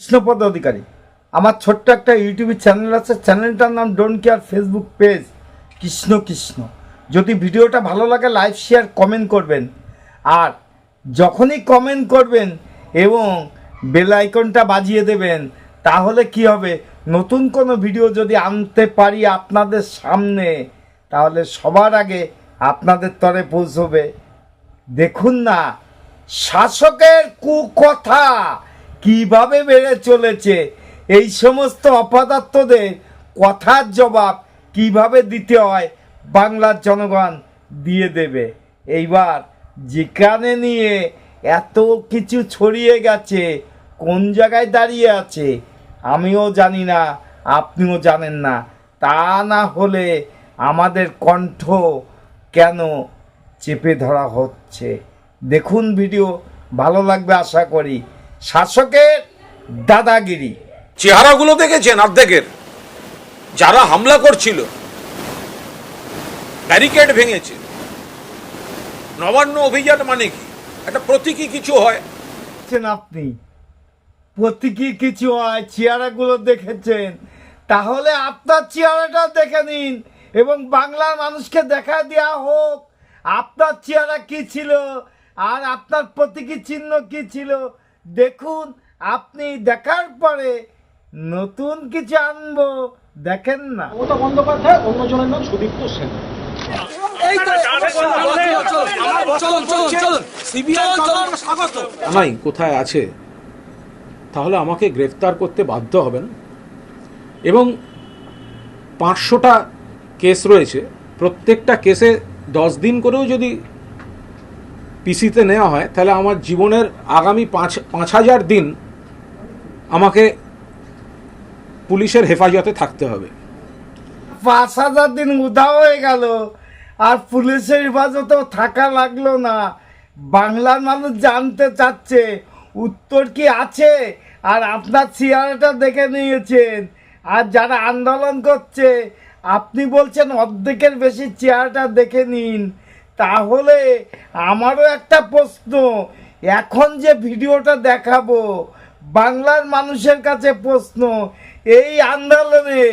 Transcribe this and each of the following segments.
কৃষ্ণপদ অধিকারী। আমার ছোট্ট একটা ইউটিউব চ্যানেল আছে, চ্যানেলটার নাম don't care, Facebook page Krishna Krishna. যদি ভিডিওটা ভালো লাগে লাইক শেয়ার কমেন্ট করবেন, আর যখনই কমেন্ট করবেন এবং বেল আইকনটা বাজিয়ে দেবেন, তাহলে কি হবে, নতুন কোনো ভিডিও যদি আনতে পারি আপনাদের সামনে, তাহলে সবার আগে আপনাদের তরে পৌঁছবে। দেখুন না শাসকের কুকথা কিভাবে বেড়ে চলেছে, এই সমস্ত অপদার্থদের কথার জবাব কিভাবে দিতে হয় বাংলার জনগণ দিয়ে দেবে। এইবার যেখানে নিয়ে এত কিছু ছড়িয়ে গেছে, কোন জায়গায় দাঁড়িয়ে আছে আমিও জানি না, আপনিও জানেন না। তা না হলে আমাদের কণ্ঠ কেন চেপে ধরা হচ্ছে? দেখুন ভিডিও, ভালো লাগবে আশা করি। শাসকের দাদাগিরি চেহারাগুলো দেখেছেন অর্ধেকের, যারা হামলা করছিল ব্যারিকেড ভেঙেছে। নবান্ন অভিযান মানে কি? একটা প্রতীকী কিছু হয়। আপনি প্রতীকী কিছু হয়, চেহারাগুলো দেখেছেন, তাহলে আপনার চেহারাটাও দেখে নিন এবং বাংলার মানুষকে দেখা দেওয়া হোক আপনার চেহারা কি ছিল আর আপনার প্রতীকী চিহ্ন কি ছিল। দেখুন, আপনি দেখার পরে নতুন কিছু আনবো, দেখেন না। মমতা বন্দ্যোপাধ্যায়, অন্যজনের নাম সুদীপ্ত সেন। নাই কোথায় আছে, তাহলে আমাকে গ্রেফতার করতে বাধ্য হবেন। এবং 500টা কেস রয়েছে, প্রত্যেকটা কেসে 10 দিন করেও যদি পিসিতে নেওয়া হয়, তাহলে আমার জীবনের আগামী 5,000 দিন আমাকে পুলিশের হেফাজতে থাকতে হবে। 5,000 দিন উধাও হয়ে গেল আর পুলিশের হেফাজতেও থাকা লাগলো না। বাংলার মানুষ জানতে চাচ্ছে উত্তর কি আছে, আর আপনার চেহারাটা দেখে নিয়েছেন। আর যারা আন্দোলন করছে, আপনি বলছেন অর্ধেকের বেশি চেহারাটা দেখে নিন। তাহলে আমারও একটা প্রশ্ন, এখন যে ভিডিওটা দেখাবো বাংলার মানুষের কাছে প্রশ্ন, এই আন্দোলনে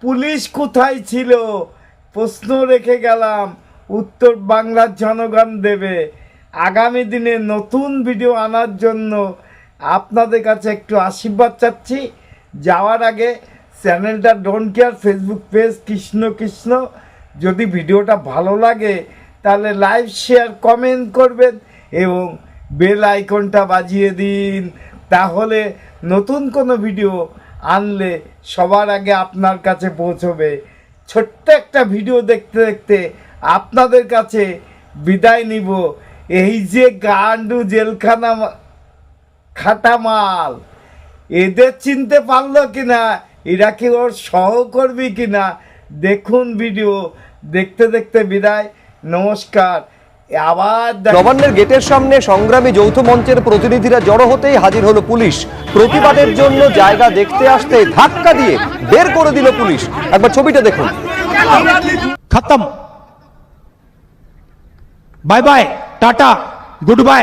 পুলিশ কোথায় ছিল? প্রশ্ন রেখে গেলাম, উত্তর বাংলার জনগণ দেবে। আগামী দিনে নতুন ভিডিও আনার জন্য আপনাদের কাছে একটু আশীর্বাদ চাচ্ছি। যাওয়ার আগে চ্যানেলটা don't care, Facebook page Krishna Krishna. যদি ভিডিওটা ভালো লাগে তাহলে লাইক শেয়ার কমেন্ট করবেন এবং বেল আইকনটা বাজিয়ে দিন, তাহলে নতুন কোনো ভিডিও আনলে সবার আগে আপনার কাছে পৌঁছবে। ছোট্ট একটা ভিডিও দেখতে দেখতে আপনাদের কাছে বিদায় নিব। এই যে গান্ডু জেলখানা খাটামাল, এদের চিনতে পারলো কিনা, এরা কি ওর সহকর্মী কিনা, দেখুন ভিডিও। দেখতে দেখতে বিদায়, নমস্কার। আবার নবান্নের গেটের সামনে সংগ্রামী যৌথ মঞ্চের প্রতিনিধিরা জড়ো হতেই হাজির হলো পুলিশ। প্রতিবাদের জন্য জায়গা দেখতে আসতে ধাক্কা দিয়ে বের করে দিল পুলিশ। একবার ছবিটা দেখুন। खत्म, bye bye, tata, good bye.